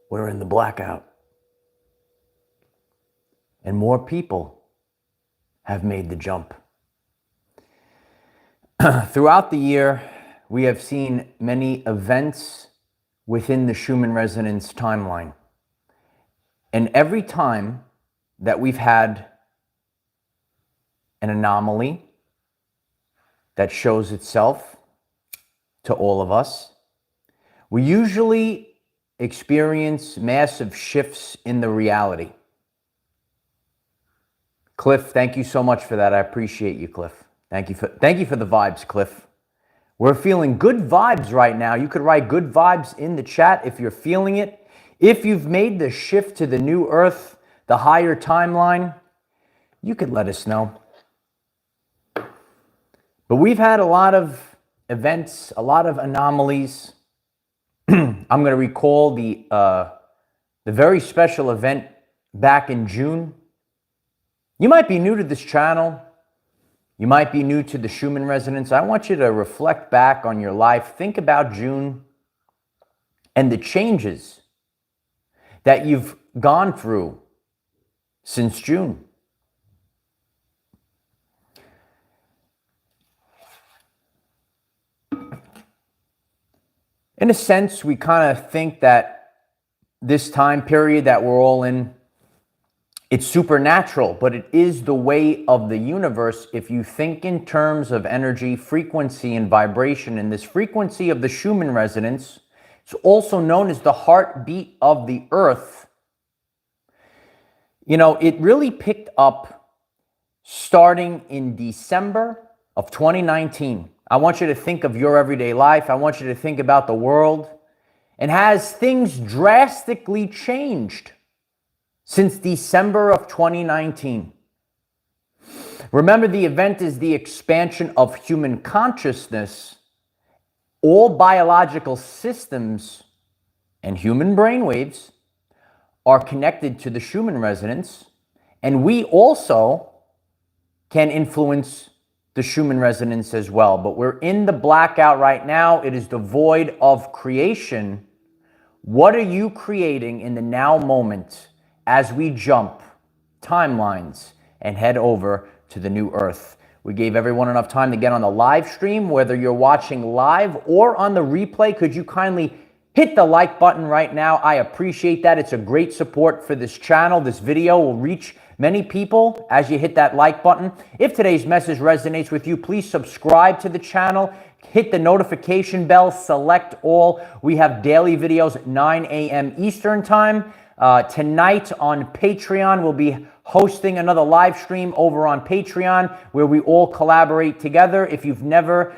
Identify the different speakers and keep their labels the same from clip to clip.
Speaker 1: we're in the blackout. And more people have made the jump. Throughout the year, we have seen many events within the Schumann resonance timeline. And every time that we've had an anomaly that shows itself to all of us, we usually experience massive shifts in the reality. Cliff, thank you so much for that. I appreciate you, Cliff. Thank you for the vibes, Cliff. We're feeling good vibes right now. You could write good vibes in the chat if you're feeling it. If you've made the shift to the new earth, the higher timeline, you could let us know. But we've had a lot of events, a lot of anomalies. I'm going to recall the very special event back in June. You might be new to this channel. You might be new to the Schumann resonance. I want you to reflect back on your life. Think about June and the changes that you've gone through since June. In a sense, we kind of think that this time period that we're all in, it's supernatural, but it is the way of the universe if you think in terms of energy, frequency, and vibration. And this frequency of the Schumann resonance, it's also known as the heartbeat of the earth. You know, it really picked up starting in December of 2019. I want you to think of your everyday life. I want you to think about the world. And has things drastically changed since December of 2019? Remember, the event is the expansion of human consciousness. All biological systems and human brainwaves are connected to the Schumann resonance, and we also can influence the Schumann resonance as well. But we're in the blackout right now. It is the void of creation. What are you creating in the now moment as we jump timelines and head over to the new earth? We gave everyone enough time to get on the live stream. Whether you're watching live or on the replay, could you kindly hit the like button right now? I appreciate that. It's a great support for this channel. This video will reach many people as you hit that like button. If today's message resonates with you, please subscribe to the channel. Hit the notification bell, select all. We have daily videos at 9 a.m. Eastern time. Tonight on Patreon, we'll be hosting another live stream over on Patreon where we all collaborate together. If you've never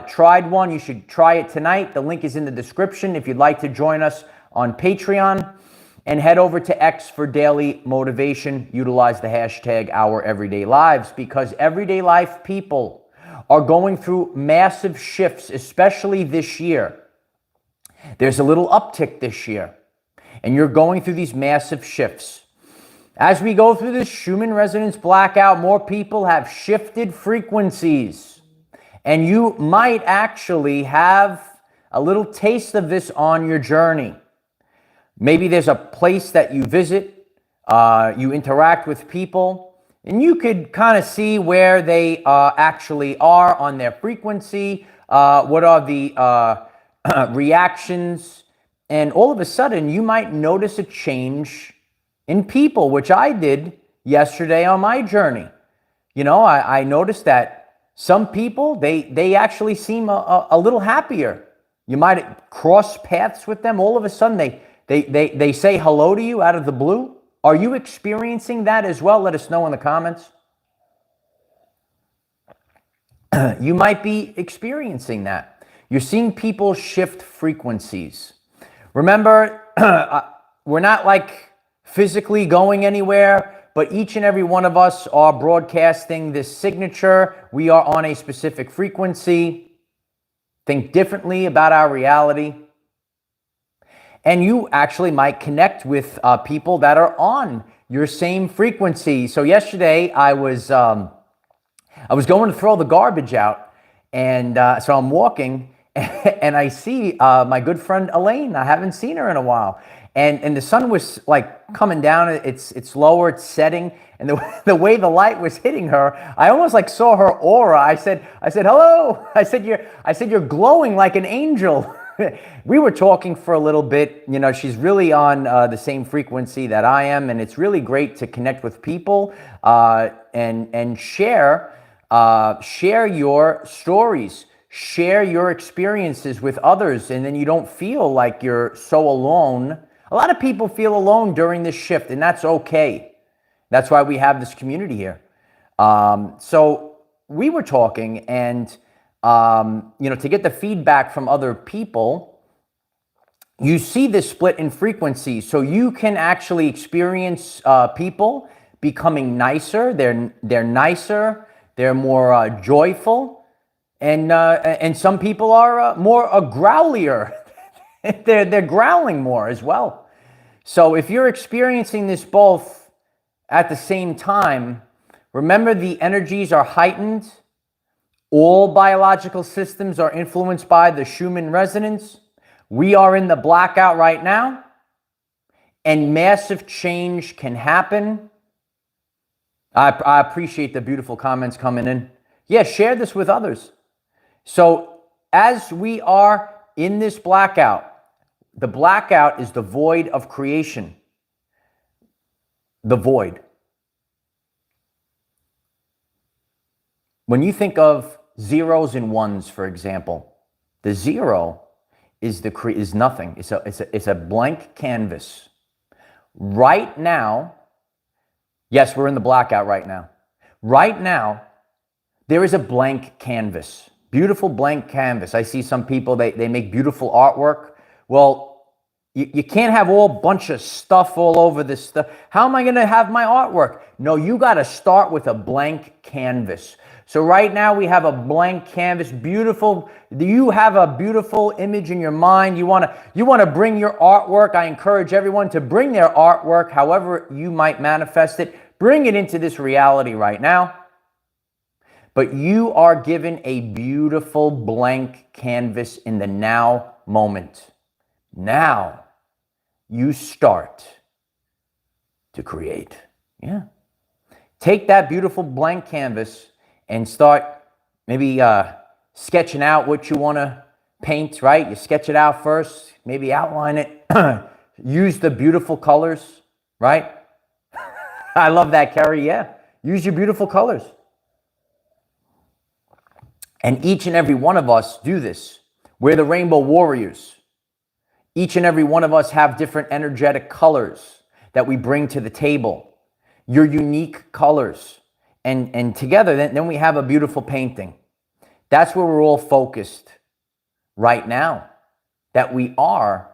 Speaker 1: tried one, you should try it tonight. The link is in the description if you'd like to join us on Patreon. And head over to X for daily motivation. Utilize the hashtag #OurEverydayLives, because everyday life people are going through massive shifts, especially this year. There's a little uptick this year, and you're going through these massive shifts. As we go through this Schumann resonance blackout, more people have shifted frequencies, and you might actually have a little taste of this on your journey. Maybe there's a place that you visit, you interact with people, and you could kind of see where they actually are on their frequency, what are the reactions, and all of a sudden you might notice a change in people, which I did yesterday on my journey. You know, I noticed that some people, they actually seem a little happier. You might cross paths with them. All of a sudden, they say hello to you out of the blue. Are you experiencing that as well? Let us know in the comments. You might be experiencing that. You're seeing people shift frequencies. Remember, we're not like physically going anywhere, but each and every one of us are broadcasting this signature. We are on a specific frequency. Think differently about our reality. And you actually might connect with people that are on your same frequency. So yesterday I was going to throw the garbage out, and so I'm walking, and I see my good friend Elaine. I haven't seen her in a while. And the sun was like coming down. It's lower, it's setting. And the way the light was hitting her, I almost like saw her aura. I said, hello. I said, you're glowing like an angel. We were talking for a little bit. You know, she's really on the same frequency that I am. And it's really great to connect with people and share your stories. Share your experiences with others, and then you don't feel like you're so alone. A lot of people feel alone during this shift, and that's okay. That's why we have this community here. So we were talking, and to get the feedback from other people, you see this split in frequency. So you can actually experience people becoming nicer. They're nicer. They're more joyful. And some people are more growlier. they're growling more as well. So if you're experiencing this both at the same time, remember the energies are heightened. All biological systems are influenced by the Schumann resonance. We are in the blackout right now, and massive change can happen. I appreciate the beautiful comments coming in. Yeah, share this with others. So as we are in this blackout, the blackout is the void of creation. The void. When you think of zeros and ones, for example, the zero is nothing. It's a blank canvas. Right now, yes, we're in the blackout right now. Right now, there is a blank canvas. Beautiful blank canvas. I see some people, they make beautiful artwork. Well, you can't have a bunch of stuff all over this stuff. How am I going to have my artwork? No, you got to start with a blank canvas. So right now we have a blank canvas. Beautiful. You have a beautiful image in your mind. You want to bring your artwork. I encourage everyone to bring their artwork, however you might manifest it. Bring it into this reality right now. But you are given a beautiful blank canvas in the now moment. Now you start to create. Yeah. Take that beautiful blank canvas and start maybe sketching out what you want to paint, right? You sketch it out first, maybe outline it. Use the beautiful colors, right? I love that, Carrie. Yeah. Use your beautiful colors. And each and every one of us do this. We're the rainbow warriors. Each and every one of us have different energetic colors that we bring to the table. Your unique colors. And together, then we have a beautiful painting. That's where we're all focused right now. That we are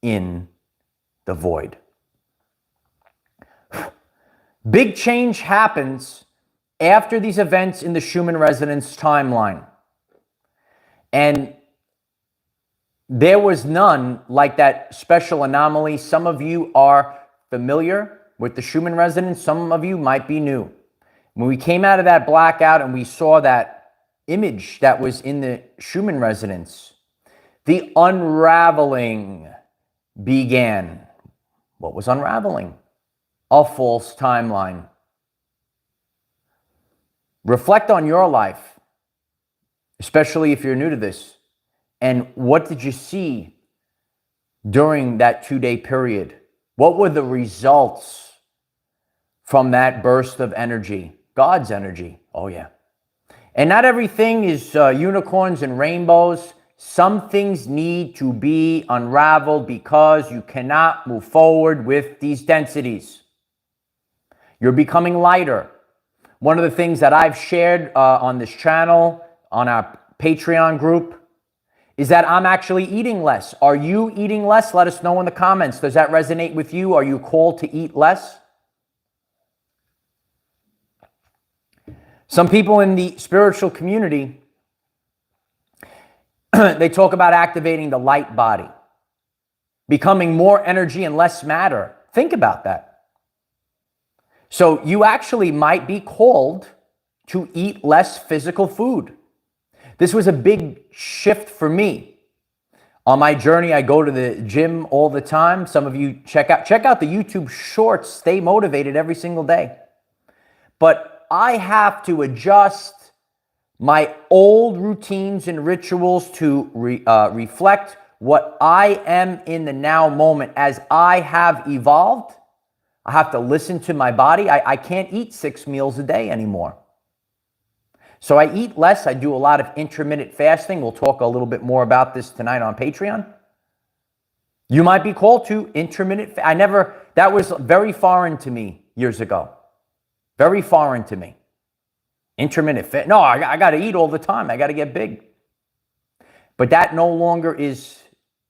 Speaker 1: in the void. Big change happens after these events in the Schumann resonance timeline. And there was none like that special anomaly. Some of you are familiar with the Schumann resonance. Some of you might be new. When we came out of that blackout and we saw that image that was in the Schumann resonance, the unraveling began. What was unraveling? A false timeline. Reflect on your life, especially if you're new to this. And what did you see during that 2-day period? What were the results from that burst of energy? God's energy. Oh, yeah. And not everything is unicorns and rainbows. Some things need to be unraveled because you cannot move forward with these densities. You're becoming lighter. One of the things that I've shared on this channel, on our Patreon group, is that I'm actually eating less. Are you eating less? Let us know in the comments. Does that resonate with you? Are you called to eat less? Some people in the spiritual community, they talk about activating the light body, becoming more energy and less matter. Think about that. So you actually might be called to eat less physical food. This was a big shift for me. On my journey, I go to the gym all the time. Some of you check out the YouTube shorts. Stay motivated every single day. But I have to adjust my old routines and rituals to reflect what I am in the now moment. As I have evolved, I have to listen to my body. I can't eat 6 meals a day anymore. So I eat less. I do a lot of intermittent fasting. We'll talk a little bit more about this tonight on Patreon. You might be called to intermittent. That was very foreign to me years ago. Very foreign to me. Intermittent fast. No, I got to eat all the time. I got to get big. But that no longer is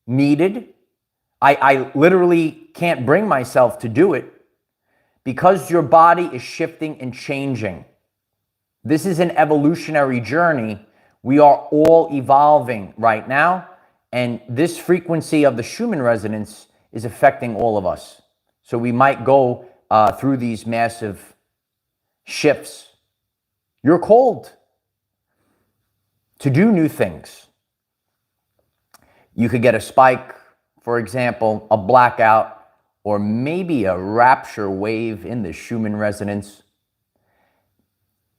Speaker 1: needed. I literally can't bring myself to do it because your body is shifting and changing. This is an evolutionary journey. We are all evolving right now, and this frequency of the Schumann resonance is affecting all of us. So we might go through these massive shifts. You're called to do new things. You could get a spike, for example, a blackout, or maybe a rapture wave in the Schumann resonance.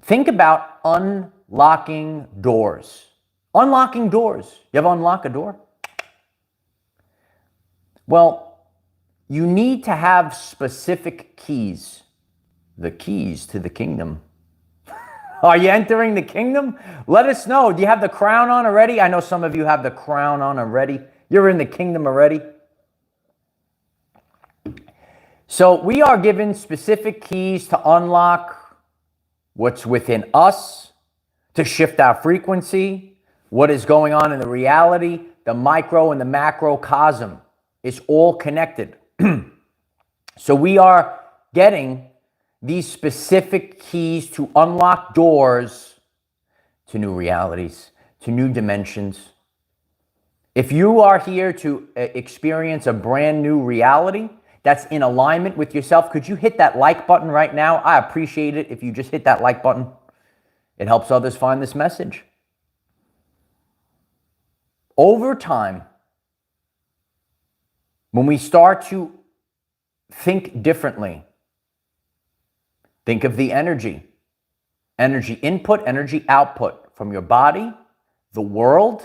Speaker 1: Think about unlocking doors. Unlocking doors. You ever unlock a door? Well, you need to have specific keys. The keys to the kingdom. Are you entering the kingdom? Let us know. Do you have the crown on already? I know some of you have the crown on already. You're in the kingdom already. So we are given specific keys to unlock what's within us, to shift our frequency, what is going on in the reality, the micro and the macrocosm. It's all connected. So we are getting these specific keys to unlock doors to new realities, to new dimensions. If you are here to experience a brand new reality that's in alignment with yourself, could you hit that like button right now? I appreciate it if you just hit that like button. It helps others find this message. Over time, when we start to think differently, think of the energy input, energy output from your body, the world.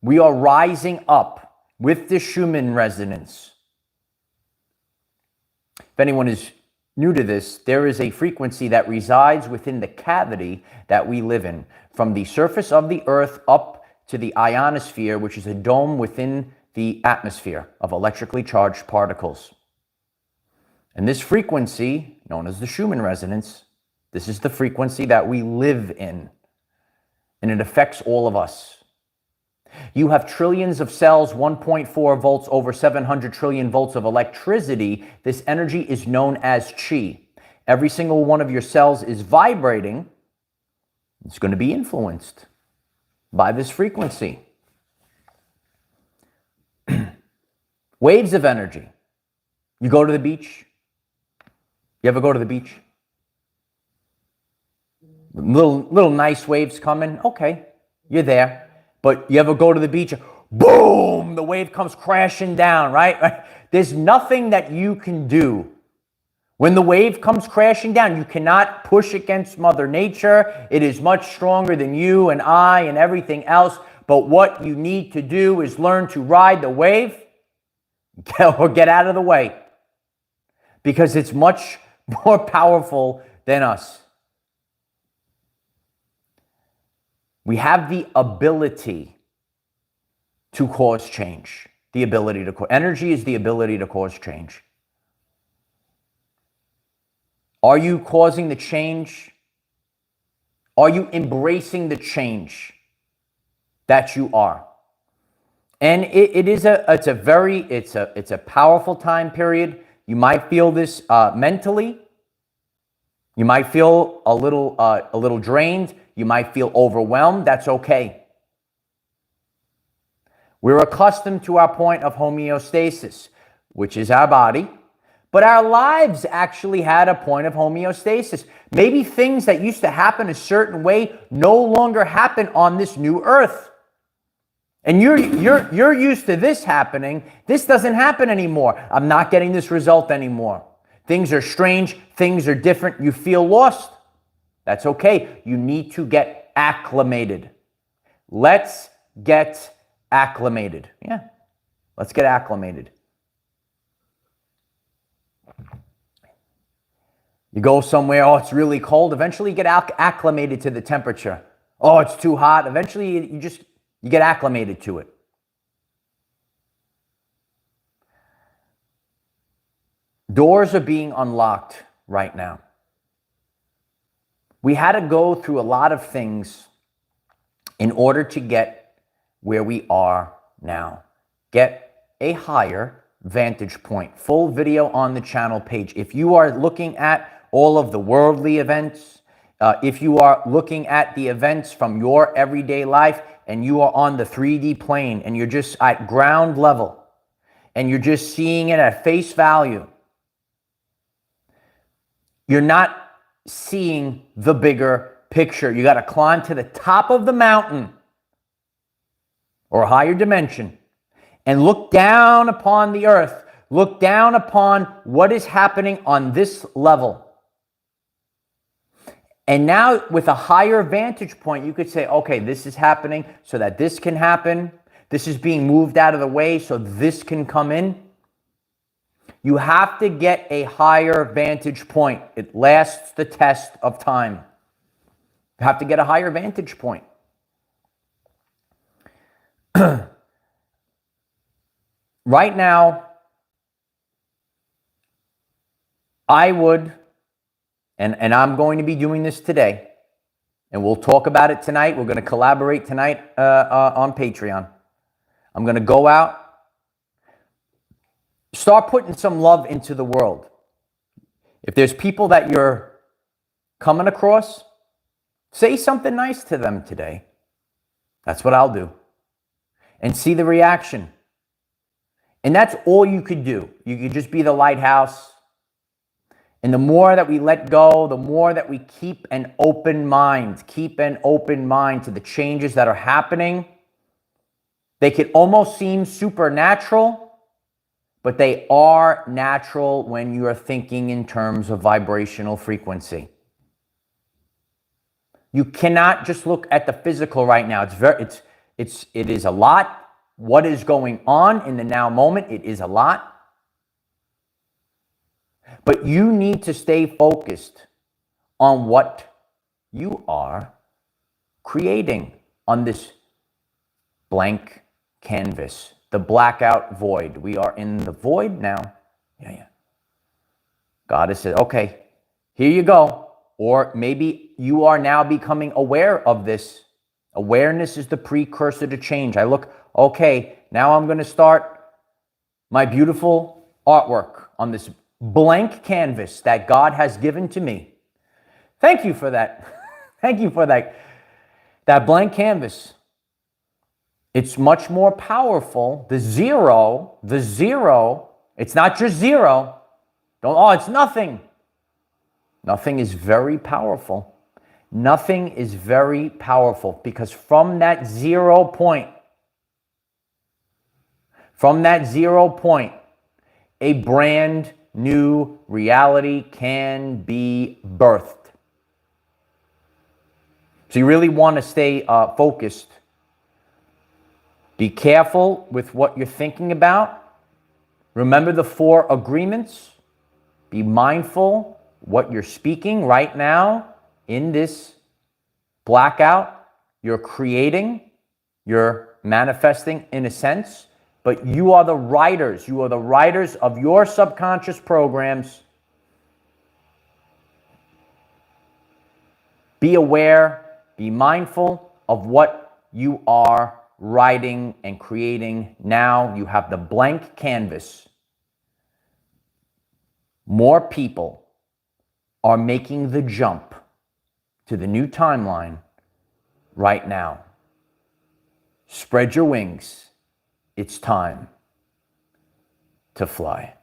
Speaker 1: We are rising up with the Schumann resonance. If anyone is new to this, there is a frequency that resides within the cavity that we live in, from the surface of the earth up to the ionosphere, which is a dome within the atmosphere of electrically charged particles. And this frequency, known as the Schumann resonance, this is the frequency that we live in, and it affects all of us. You have trillions of cells, 1.4 volts over 700 trillion volts of electricity. This energy is known as chi. Every single one of your cells is vibrating. It's going to be influenced by this frequency. Waves of energy. You go to the beach. You ever go to the beach? Little nice waves coming. Okay, you're there. But you ever go to the beach, boom, the wave comes crashing down, right? There's nothing that you can do. When the wave comes crashing down, you cannot push against Mother Nature. It is much stronger than you and I and everything else. But what you need to do is learn to ride the wave or get out of the way, because it's much more powerful than us. We have the ability to cause change. The ability to cause. Energy is the ability to cause change. Are you causing the change? Are you embracing the change that you are? And it's a powerful time period. You might feel this mentally. You might feel a little drained. You might feel overwhelmed. That's okay. We're accustomed to our point of homeostasis, which is our body. But our lives actually had a point of homeostasis. Maybe things that used to happen a certain way no longer happen on this new earth. And you're used to this happening. This doesn't happen anymore. I'm not getting this result anymore. Things are strange. Things are different. You feel lost. That's okay. You need to get acclimated. Let's get acclimated. Yeah, let's get acclimated. You go somewhere, oh, it's really cold. Eventually you get acclimated to the temperature. Oh, it's too hot. Eventually you get acclimated to it. Doors are being unlocked right now. We had to go through a lot of things in order to get where we are now. Get a higher vantage point. Full video on the channel page. If you are looking at all of the worldly events, if you are looking at the events from your everyday life and you are on the 3D plane and you're just at ground level and you're just seeing it at face value, you're not seeing the bigger picture. You got to climb to the top of the mountain or a higher dimension and look down upon the earth. Look down upon what is happening on this level. And now with a higher vantage point, you could say, okay, this is happening so that this can happen. This is being moved out of the way so this can come in. You have to get a higher vantage point. It lasts the test of time. You have to get a higher vantage point. Right now, I would, and I'm going to be doing this today, and we'll talk about it tonight. We're going to collaborate tonight on Patreon. I'm going to go out, start putting some love into the world. If there's people that you're coming across, say something nice to them today. That's what I'll do. And see the reaction. And that's all you could do. You could just be the lighthouse. And the more that we let go, the more that we keep an open mind to the changes that are happening. They could almost seem supernatural, but they are natural when you are thinking in terms of vibrational frequency. You cannot just look at the physical right now. It is a lot. What is going on in the now moment? It is a lot. But you need to stay focused on what you are creating on this blank canvas, the blackout void. We are in the void now. Yeah. God has said, okay, here you go. Or maybe you are now becoming aware of this. Awareness is the precursor to change. I look, okay, now I'm going to start my beautiful artwork on this blank canvas that God has given to me. Thank you for that. Thank you for that blank canvas. It's much more powerful. The zero, it's not just zero. It's nothing. Nothing is very powerful. Nothing is very powerful because from that 0 point, a brand new reality can be birthed. So you really want to stay focused. Be careful with what you're thinking about. Remember the 4 agreements. Be mindful what you're speaking right now in this blackout. You're creating, you're manifesting in a sense, but you are the writers. You are the writers of your subconscious programs. Be aware, be mindful of what you are writing and creating now. You have the blank canvas. More people are making the jump to the new timeline right now. Spread your wings. It's time to fly.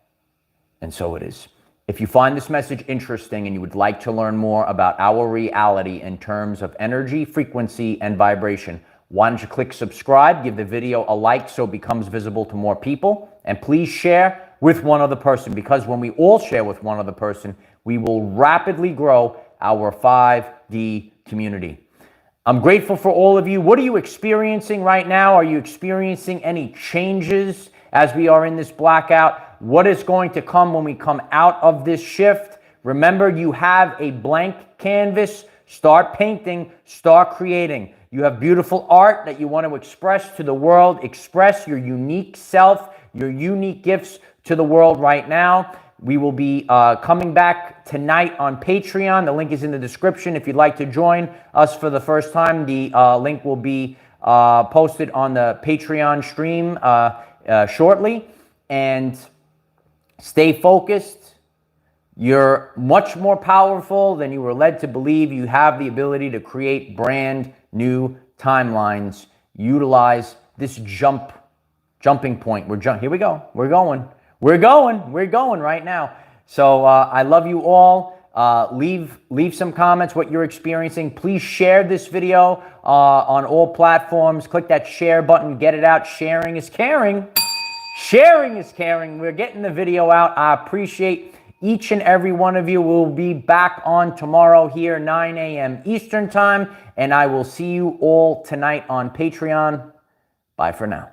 Speaker 1: And so it is. If you find this message interesting and you would like to learn more about our reality in terms of energy, frequency, and vibration, why don't you click subscribe, give the video a like so it becomes visible to more people, and please share with one other person, because when we all share with one other person, we will rapidly grow our 5D community. I'm grateful for all of you. What are you experiencing right now? Are you experiencing any changes as we are in this blackout? What is going to come when we come out of this shift? Remember, you have a blank canvas. Start painting, start creating. You have beautiful art that you want to express to the world. Express your unique self, your unique gifts to the world right now. We will be coming back tonight on Patreon. The link is in the description. If you'd like to join us for the first time, the link will be posted on the Patreon stream shortly. And stay focused. You're much more powerful than you were led to believe. You have the ability to create brand new timelines. Utilize this jumping point. Here we go. We're going right now. So I love you all. Leave some comments what you're experiencing. Please share this video on all platforms. Click that share button. Get it out. Sharing is caring. Sharing is caring. We're getting the video out. I appreciate each and every one of you. We'll be back on tomorrow here, 9 a.m. Eastern Time, and I will see you all tonight on Patreon. Bye for now.